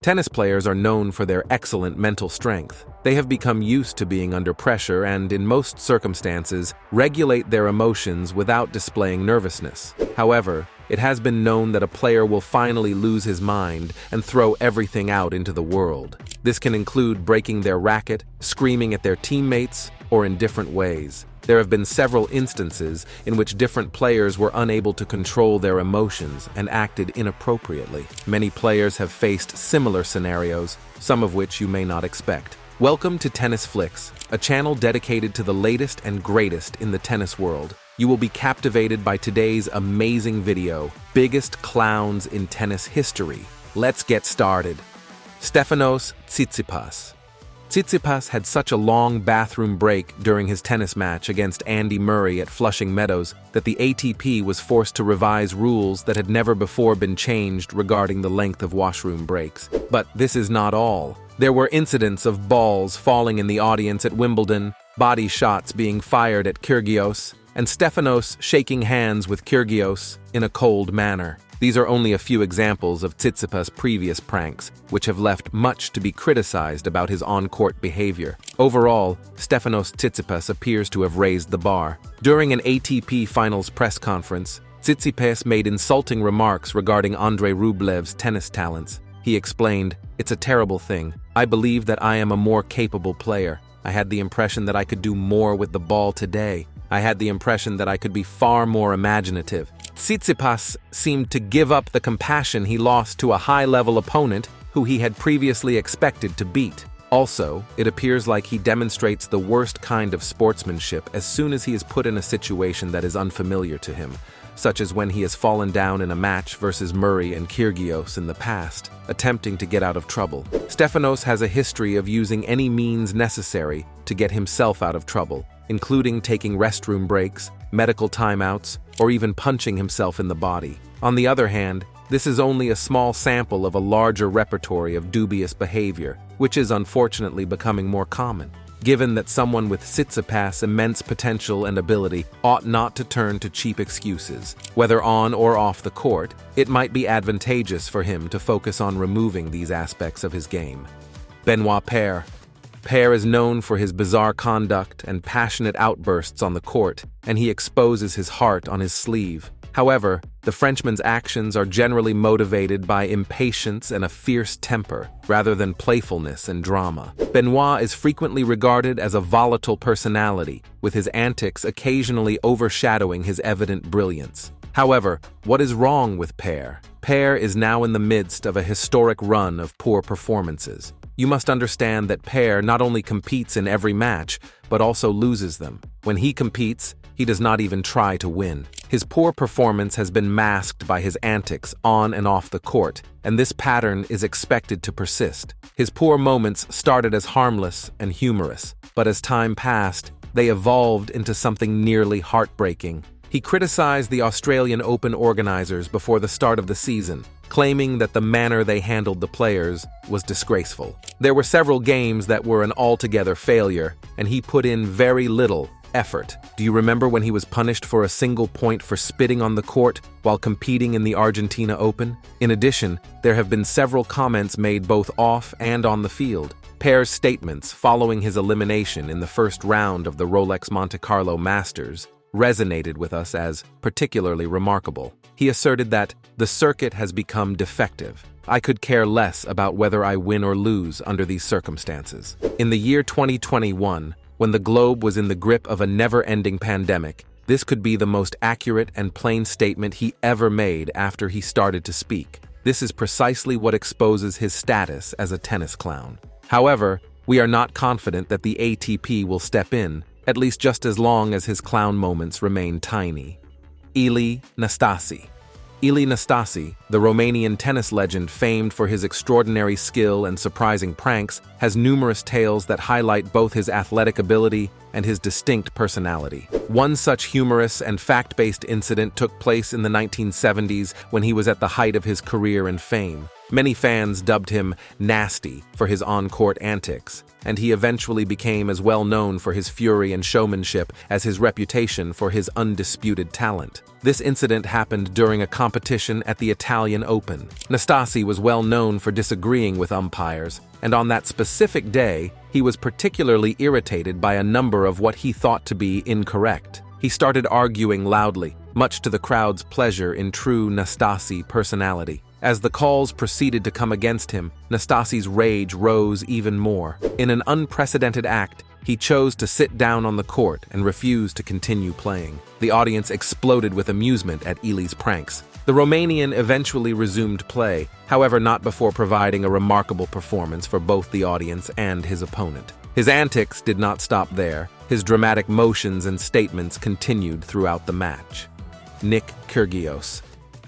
Tennis players are known for their excellent mental strength. They have become used to being under pressure and, in most circumstances, regulate their emotions without displaying nervousness. However, it has been known that a player will finally lose his mind and throw everything out into the world. This can include breaking their racket, screaming at their teammates, or in different ways. There have been several instances in which different players were unable to control their emotions and acted inappropriately. Many players have faced similar scenarios, some of which you may not expect. Welcome to Tennis Flix, a channel dedicated to the latest and greatest in the tennis world. You will be captivated by today's amazing video, Biggest Clowns in Tennis History. Let's get started. Stefanos Tsitsipas. Tsitsipas had such a long bathroom break during his tennis match against Andy Murray at Flushing Meadows that the ATP was forced to revise rules that had never before been changed regarding the length of washroom breaks. But this is not all. There were incidents of balls falling in the audience at Wimbledon, body shots being fired at Kyrgios, and Stefanos shaking hands with Kyrgios in a cold manner. These are only a few examples of Tsitsipas' previous pranks, which have left much to be criticized about his on-court behavior. Overall, Stefanos Tsitsipas appears to have raised the bar. During an ATP Finals press conference, Tsitsipas made insulting remarks regarding Andrei Rublev's tennis talents. He explained, "It's a terrible thing. I believe that I am a more capable player. I had the impression that I could do more with the ball today. I had the impression that I could be far more imaginative." Tsitsipas seemed to give up the compassion he lost to a high-level opponent who he had previously expected to beat. Also, it appears like he demonstrates the worst kind of sportsmanship as soon as he is put in a situation that is unfamiliar to him, such as when he has fallen down in a match versus Murray and Kyrgios in the past, attempting to get out of trouble. Stefanos has a history of using any means necessary to get himself out of trouble, including taking restroom breaks, medical timeouts, or even punching himself in the body. On the other hand, this is only a small sample of a larger repertory of dubious behavior, which is unfortunately becoming more common. Given that someone with Tsitsipas' immense potential and ability ought not to turn to cheap excuses, whether on or off the court, it might be advantageous for him to focus on removing these aspects of his game. Benoit Paire. Paire is known for his bizarre conduct and passionate outbursts on the court, and he exposes his heart on his sleeve. However, the Frenchman's actions are generally motivated by impatience and a fierce temper, rather than playfulness and drama. Benoit is frequently regarded as a volatile personality, with his antics occasionally overshadowing his evident brilliance. However, what is wrong with Paire? Paire is now in the midst of a historic run of poor performances. You must understand that Paire not only competes in every match, but also loses them. When he competes, he does not even try to win. His poor performance has been masked by his antics on and off the court, and this pattern is expected to persist. His poor moments started as harmless and humorous, but as time passed, they evolved into something nearly heartbreaking. He criticized the Australian Open organizers before the start of the season, claiming that the manner they handled the players was disgraceful. There were several games that were an altogether failure, and he put in very little effort. Do you remember when he was punished for a single point for spitting on the court while competing in the Argentina Open? In addition, there have been several comments made both off and on the field. Paire's statements following his elimination in the first round of the Rolex Monte Carlo Masters resonated with us as particularly remarkable. He asserted that the circuit has become defective. I could care less about whether I win or lose under these circumstances. In the year 2021, when the globe was in the grip of a never-ending pandemic, this could be the most accurate and plain statement he ever made after he started to speak. This is precisely what exposes his status as a tennis clown. However, we are not confident that the ATP will step in, at least just as long as his clown moments remain tiny. Ilie Nastase. Ilie Nastase, the Romanian tennis legend famed for his extraordinary skill and surprising pranks, has numerous tales that highlight both his athletic ability and his distinct personality. One such humorous and fact-based incident took place in the 1970s when he was at the height of his career and fame. Many fans dubbed him nasty for his on-court antics, and he eventually became as well known for his fury and showmanship as his reputation for his undisputed talent. This incident happened during a competition at the Italian Open. Nastase was well known for disagreeing with umpires, and on that specific day, he was particularly irritated by a number of what he thought to be incorrect. He started arguing loudly, much to the crowd's pleasure in true Nastase personality. As the calls proceeded to come against him, Nastase's rage rose even more. In an unprecedented act, he chose to sit down on the court and refuse to continue playing. The audience exploded with amusement at Ilie's pranks. The Romanian eventually resumed play, however not before providing a remarkable performance for both the audience and his opponent. His antics did not stop there. His dramatic motions and statements continued throughout the match. Nick Kyrgios.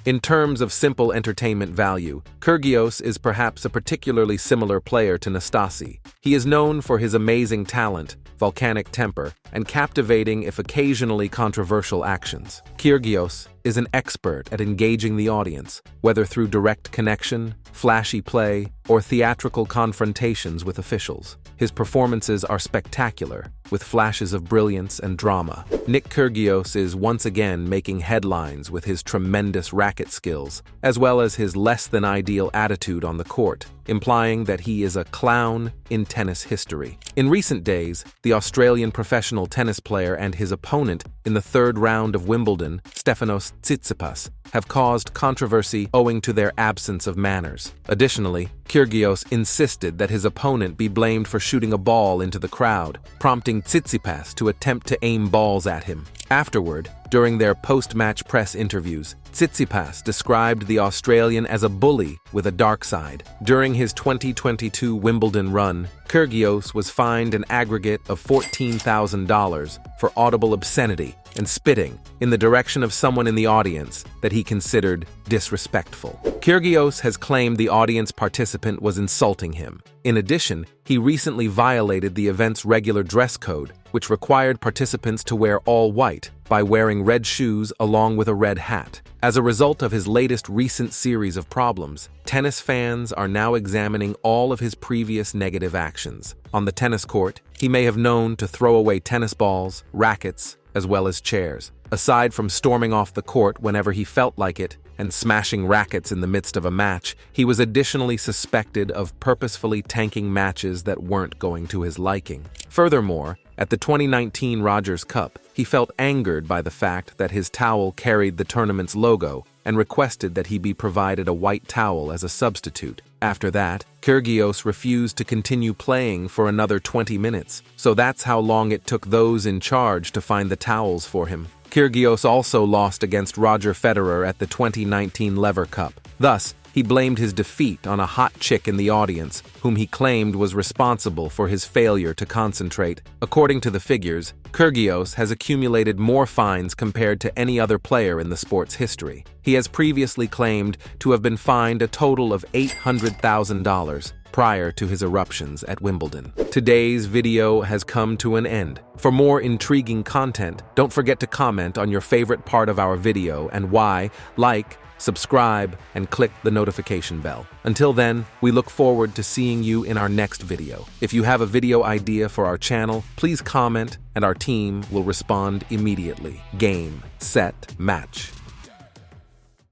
In terms of simple entertainment value, Kyrgios is perhaps a particularly similar player to Nastase. He is known for his amazing talent, volcanic temper, and captivating if occasionally controversial actions. Kyrgios is an expert at engaging the audience, whether through direct connection, flashy play, or theatrical confrontations with officials. His performances are spectacular, with flashes of brilliance and drama. Nick Kyrgios is once again making headlines with his tremendous racket skills, as well as his less-than-ideal attitude on the court, implying that he is a clown in tennis history. In recent days, the Australian professional tennis player and his opponent in the third round of Wimbledon, Stefanos Tsitsipas, have caused controversy owing to their absence of manners. Additionally, Kyrgios insisted that his opponent be blamed for shooting a ball into the crowd, prompting Tsitsipas to attempt to aim balls at him. Afterward, during their post-match press interviews, Tsitsipas described the Australian as a bully with a dark side. During his 2022 Wimbledon run, Kyrgios was fined an aggregate of $14,000 for audible obscenity and spitting in the direction of someone in the audience that he considered disrespectful. Kyrgios has claimed the audience participant was insulting him. In addition, he recently violated the event's regular dress code, which required participants to wear all white by wearing red shoes along with a red hat. As a result of his latest recent series of problems, tennis fans are now examining all of his previous negative actions. On the tennis court, he may have known to throw away tennis balls, rackets, as well as chairs. Aside from storming off the court whenever he felt like it and smashing rackets in the midst of a match, he was additionally suspected of purposefully tanking matches that weren't going to his liking. Furthermore, at the 2019 Rogers Cup, he felt angered by the fact that his towel carried the tournament's logo and requested that he be provided a white towel as a substitute. After that, Kyrgios refused to continue playing for another 20 minutes, so that's how long it took those in charge to find the towels for him. Kyrgios also lost against Roger Federer at the 2019 Lever Cup. Thus, he blamed his defeat on a hot chick in the audience, whom he claimed was responsible for his failure to concentrate. According to the figures, Kyrgios has accumulated more fines compared to any other player in the sport's history. He has previously claimed to have been fined a total of $800,000 prior to his eruptions at Wimbledon. Today's video has come to an end. For more intriguing content, don't forget to comment on your favorite part of our video and why, like, subscribe, and click the notification bell. Until then, we look forward to seeing you in our next video. If you have a video idea for our channel, please comment and our team will respond immediately. Game, set, match.